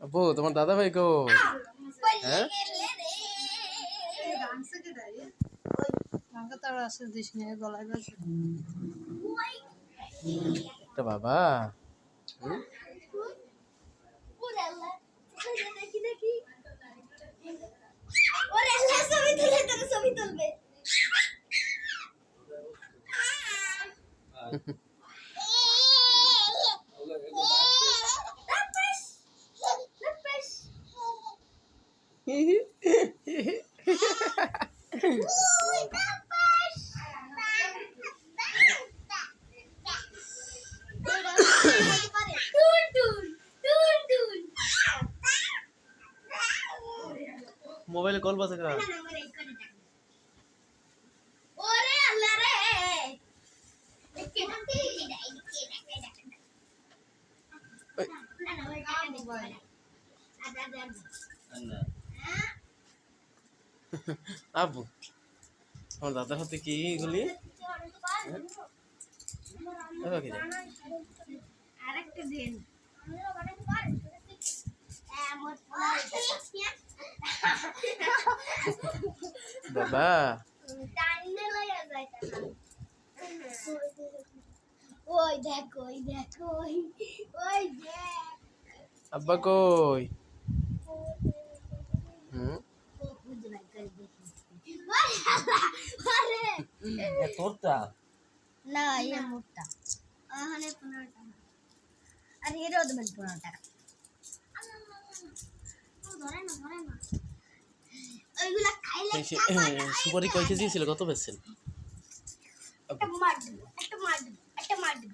আপু তোমার দাদা ভাই কো? হ্যাঁ একটা বাবা। হুম? মোবাইলে কল বাজে কা? আবু আমার দাদার হাতে কি এগুলি? আরেকটা দিন বাবা ওই দেখো ওই দেখো ওই দেখ আব্বা কই? হুম তোরটা না এই মোটটা আহানে 15 টাকা আর এরও দেবেন 15 টাকা ধরে না ওইগুলা খাইলে সুপারি কয় কেজি ছিল, কত বেচছেন? একটা মার দেব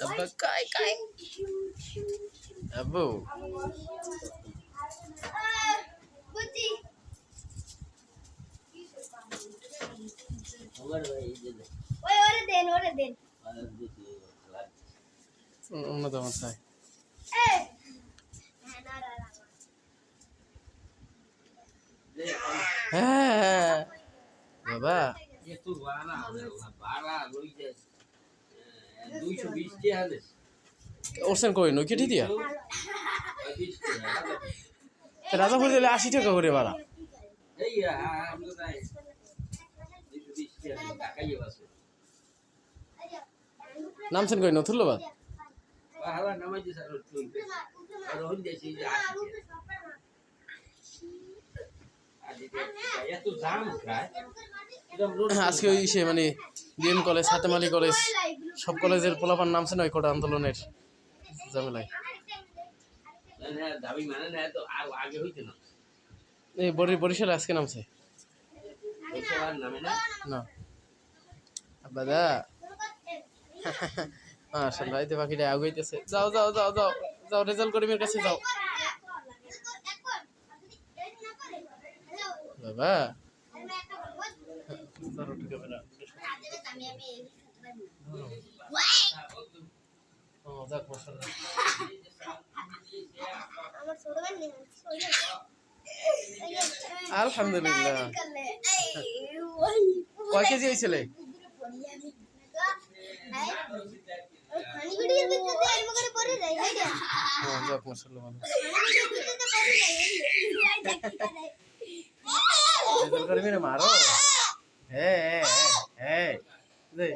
আব্বা কাই কাই আব্বু বুঝি ওই ওরে দেন অন্য তো আমার চাই। এই হ্যাঁ বাবা ওরছেন কই নই কেটে দিয়া রাজাপুর দিলে 80 টাকা করে ভাড়া। নামছেন কই নথুল্লাবাদ? আজকে ওই সে মানে ডিএম কলেজ, হাতেমালি কলেজ, সব কলেজের পোলাপান নামছে না ওই কোটা আন্দোলনের ঝামেলায়। এই বরিশালে আজকে নামছে না বাদা। মাশাআল্লাহ এই পাখিটা আগাইতেছে। যাও যাও যাও যাও যাও রেজাল্ট করিমের কাছে যাও বাবা। আলহামদুলিল্লাহ। কয় কেজি হয়েছিল? মারো হ্যাঁ হ্যাঁ হ্যাঁ